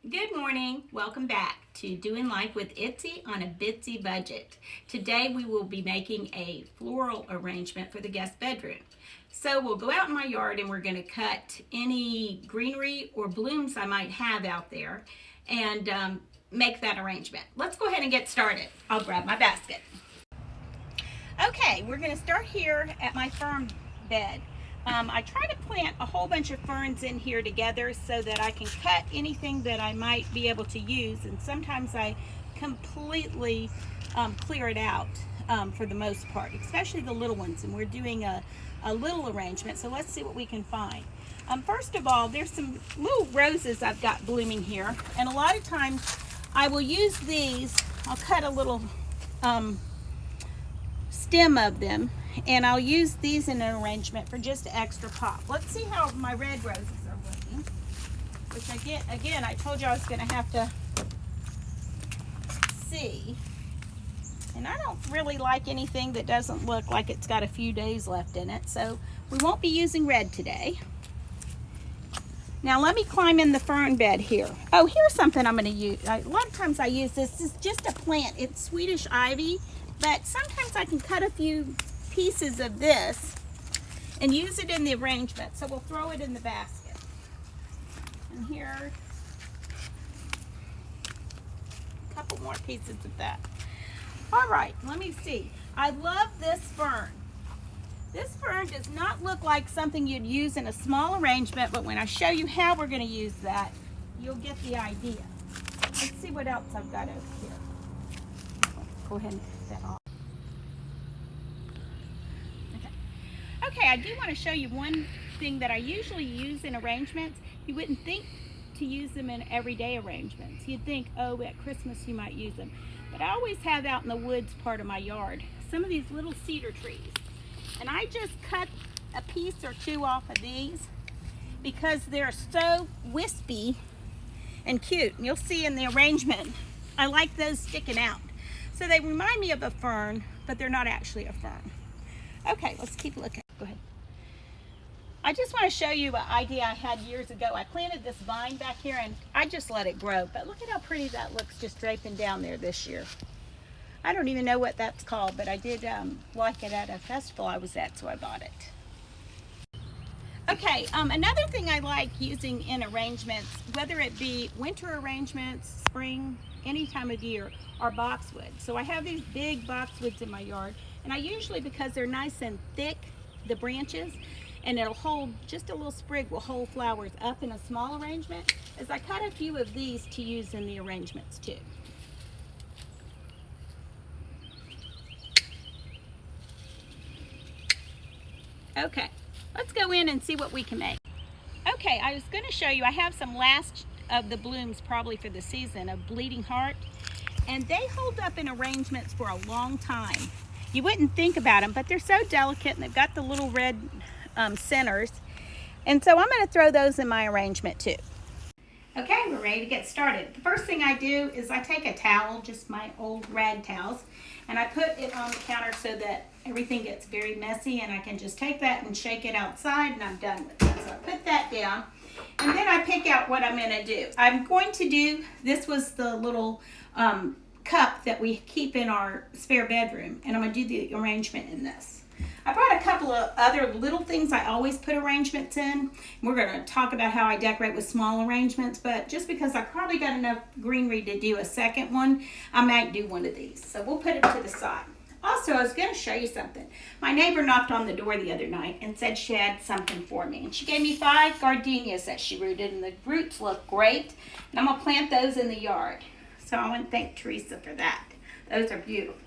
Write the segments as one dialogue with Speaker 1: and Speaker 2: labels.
Speaker 1: Good morning. Welcome back to Doing Life with Itsy on a Bitsy Budget. Today we will be making a floral arrangement for the guest bedroom. So we'll go out in my yard and we're going to cut any greenery or blooms I might have out there and make that arrangement. Let's go ahead and get started. I'll grab my basket. Okay, we're going to start here at my fern bed. I try to plant a whole bunch of ferns in here together so that I can cut anything that I might be able to use, and sometimes I completely clear it out for the most part, especially the little ones, and we're doing a little arrangement, so let's see what we can find. First of all, there's some little roses I've got blooming here, and a lot of times I will use these. I'll cut a little stem of them, and I'll use these in an arrangement for just extra pop. Let's see how my red roses are looking, which I told you I was going to have to see. And I don't really like anything that doesn't look like it's got a few days left in it, so we won't be using red today. Now let me climb in the fern bed here. Oh, here's something I'm going to use. A lot of times I use this. This is just a plant. It's Swedish Ivy, but sometimes I can cut a few pieces of this and use it in the arrangement. So we'll throw it in the basket. And here, a couple more pieces of that. All right, let me see. I love this fern. This fern does not look like something you'd use in a small arrangement, but when I show you how we're going to use that, you'll get the idea. Let's see what else I've got over here. Go ahead and take that off. Okay, I do want to show you one thing that I usually use in arrangements. You wouldn't think to use them in everyday arrangements. You'd think, oh, at Christmas you might use them. But I always have out in the woods part of my yard some of these little cedar trees. And I just cut a piece or two off of these because they're so wispy and cute. And you'll see in the arrangement, I like those sticking out. So they remind me of a fern, but they're not actually a fern. Okay, let's keep looking. Go ahead. I just want to show you an idea I had years ago. I planted this vine back here and I just let it grow. But look at how pretty that looks just draping down there this year. I don't even know what that's called, but I did like it at a festival I was at, so I bought it. Okay, another thing I like using in arrangements, whether it be winter arrangements, spring, any time of year, are boxwood. So I have these big boxwoods in my yard, and I usually, because they're nice and thick, the branches, and it'll hold, just a little sprig will hold flowers up in a small arrangement, as I cut a few of these to use in the arrangements too. Okay, let's go in and see what we can make. Okay, I was going to show you, I have some last of the blooms probably for the season of bleeding heart, and they hold up in arrangements for a long time. You wouldn't think about them, but they're so delicate and they've got the little red centers, and so I'm going to throw those in my arrangement too. Okay, we're ready to get started. The first thing I do is I take a towel, just my old rag towels, and I put it on the counter so that everything gets very messy, and I can just take that and shake it outside and I'm done with it. So I put that down, and then I pick out what I'm going to do. I'm going to do, this was the little cup that we keep in our spare bedroom, and I'm going to do the arrangement in this. I brought a couple of other little things I always put arrangements in. We're going to talk about how I decorate with small arrangements, but just because I probably got enough greenery to do a second one, I might do one of these. So we'll put it to the side. Also, I was going to show you something. My neighbor knocked on the door the other night and said she had something for me. And she gave me 5 gardenias that she rooted, and the roots look great. And I'm going to plant those in the yard. So I want to thank Teresa for that. Those are beautiful.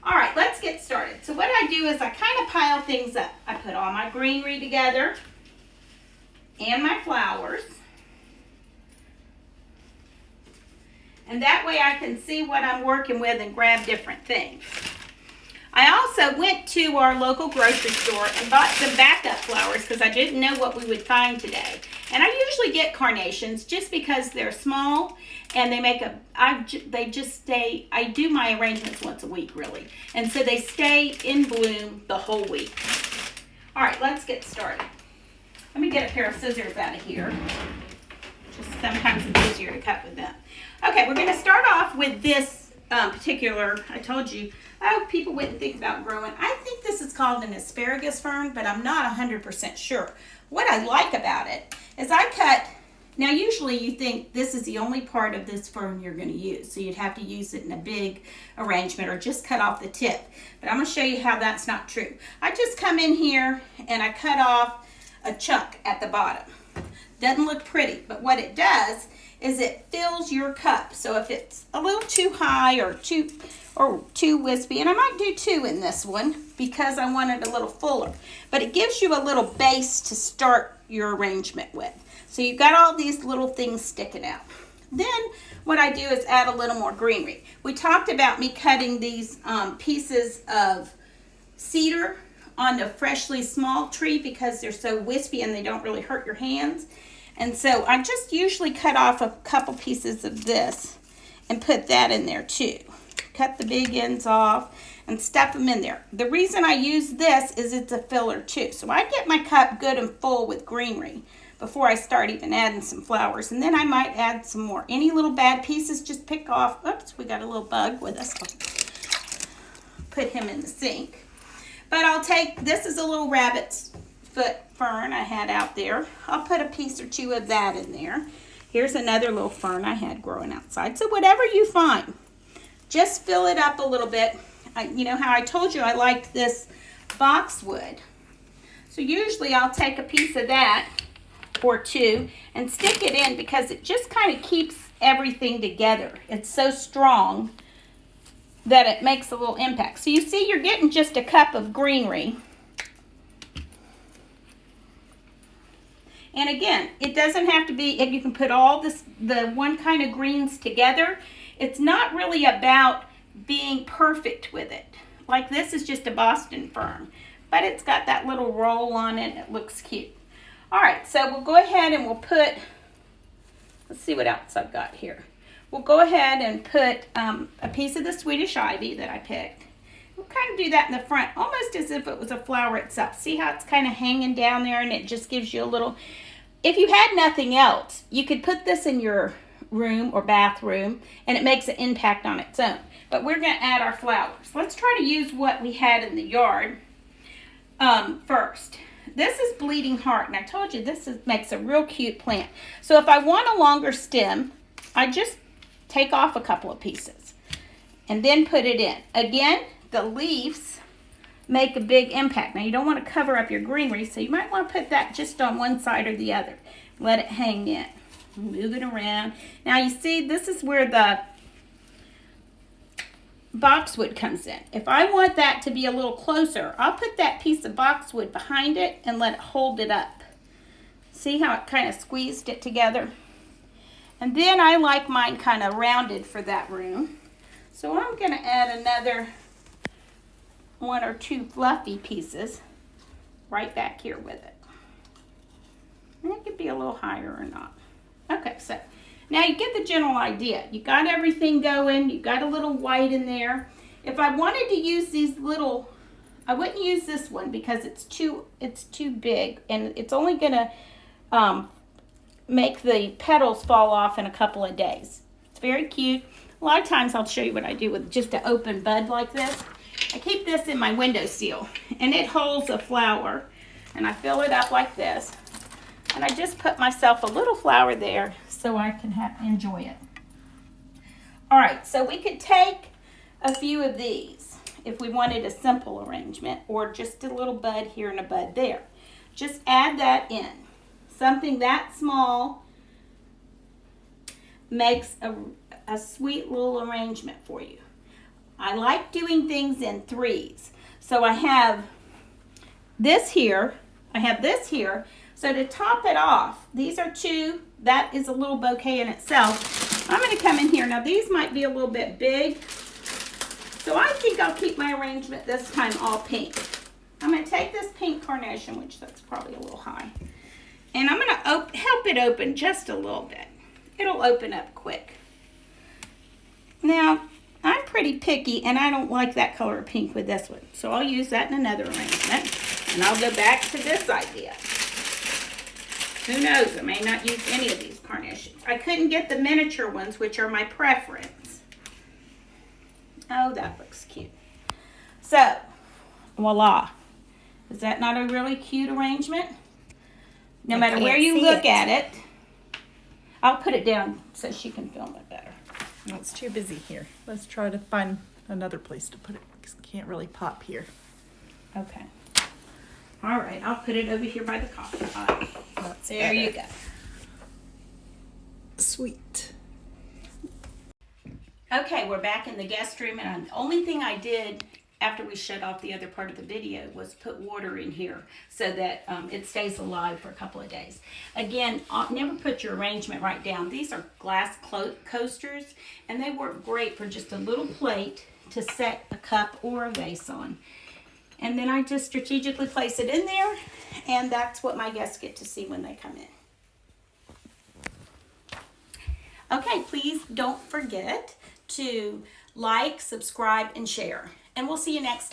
Speaker 1: All right, let's get started. So what I do is I kind of pile things up. I put all my greenery together and my flowers. And that way I can see what I'm working with and grab different things. I also went to our local grocery store and bought some backup flowers because I didn't know what we would find today. And I usually get carnations just because they're small and they make they just stay, I do my arrangements once a week really. And so they stay in bloom the whole week. All right, let's get started. Let me get a pair of scissors out of here. Just sometimes it's easier to cut with them. Okay, we're going to start off with this particular, I told you, people wouldn't think about growing. I think this is called an asparagus fern, but I'm not 100% sure. What I like about it is I cut, now usually you think this is the only part of this fern you're going to use, so you'd have to use it in a big arrangement or just cut off the tip. But I'm going to show you how that's not true. I just come in here and I cut off a chunk at the bottom. Doesn't look pretty, but what it does is it fills your cup. So if it's a little too high or too wispy, and I might do 2 in this one because I want it a little fuller, but it gives you a little base to start your arrangement with. So you've got all these little things sticking out. Then what I do is add a little more greenery. We talked about me cutting these pieces of cedar on a freshly small tree because they're so wispy and they don't really hurt your hands. And so I just usually cut off a couple pieces of this and put that in there too. Cut the big ends off and stuff them in there. The reason I use this is it's a filler too. So I get my cup good and full with greenery before I start even adding some flowers. And then I might add some more. Any little bad pieces, just pick off. Oops, we got a little bug with us. Put him in the sink. But I'll take, this is a little rabbit's foot fern I had out there. I'll put a piece or 2 of that in there. Here's another little fern I had growing outside. So whatever you find, just fill it up a little bit. You know how I told you I liked this boxwood. So usually I'll take a piece of that or 2 and stick it in because it just kind of keeps everything together. It's so strong that it makes a little impact. So you see you're getting just a cup of greenery. And again, it doesn't have to be, you can put all the one kind of greens together. It's not really about being perfect with it. Like this is just a Boston fern, but it's got that little roll on it. It looks cute. All right, so we'll go ahead and we'll put, let's see what else I've got here. We'll go ahead and put a piece of the Swedish Ivy that I picked. We'll kind of do that in the front, almost as if it was a flower itself. See how it's kind of hanging down there and it just gives you a little, if you had nothing else, you could put this in your room or bathroom and it makes an impact on its own. But we're going to add our flowers. Let's try to use what we had in the yard first. This is bleeding heart, and I told you this makes a real cute plant. So if I want a longer stem, I just take off a couple of pieces and then put it in. Again, the leaves make a big impact. Now you don't want to cover up your greenery, so you might want to put that just on one side or the other. Let it hang in. Move it around. Now you see this is where the boxwood comes in. If I want that to be a little closer, I'll put that piece of boxwood behind it and let it hold it up. See how it kind of squeezed it together? And then I like mine kind of rounded for that room. So I'm going to add another 1 or 2 fluffy pieces right back here with it. And it could be a little higher or not. Okay, so now you get the general idea. You got everything going. You got a little white in there. If I wanted to use these little, I wouldn't use this one because it's too big and it's only going to make the petals fall off in a couple of days. It's very cute. A lot of times I'll show you what I do with just an open bud like this. I keep this in my windowsill and it holds a flower and I fill it up like this. And I just put myself a little flower there so I can enjoy it. All right, so we could take a few of these if we wanted a simple arrangement or just a little bud here and a bud there. Just add that in. Something that small makes a sweet little arrangement for you. I like doing things in 3s. So I have this here, I have this here. So to top it off, these are 2. That is a little bouquet in itself. I'm going to come in here. Now these might be a little bit big. So I think I'll keep my arrangement this time all pink. I'm going to take this pink carnation, which that's probably a little high. And I'm going to help it open just a little bit. It'll open up quick. Now, I'm pretty picky and I don't like that color of pink with this one. So I'll use that in another arrangement. And I'll go back to this idea. Who knows, I may not use any of these carnations. I couldn't get the miniature ones, which are my preference. Oh, that looks cute. So, voila. Is that not a really cute arrangement? No matter where you look at it. I'll put it down so she can film it better.
Speaker 2: No, it's too busy here. Let's try to find another place to put it because it can't really pop here.
Speaker 1: Okay. All right, I'll put it over here by the coffee pot. There you go.
Speaker 2: Sweet.
Speaker 1: Okay, we're back in the guest room, and the only thing I did after we shut off the other part of the video was put water in here so that it stays alive for a couple of days. Again, never put your arrangement right down. These are glass coasters, and they work great for just a little plate to set a cup or a vase on. And then I just strategically place it in there, and that's what my guests get to see when they come in. Okay, please don't forget to like, subscribe, and share. And we'll see you next time.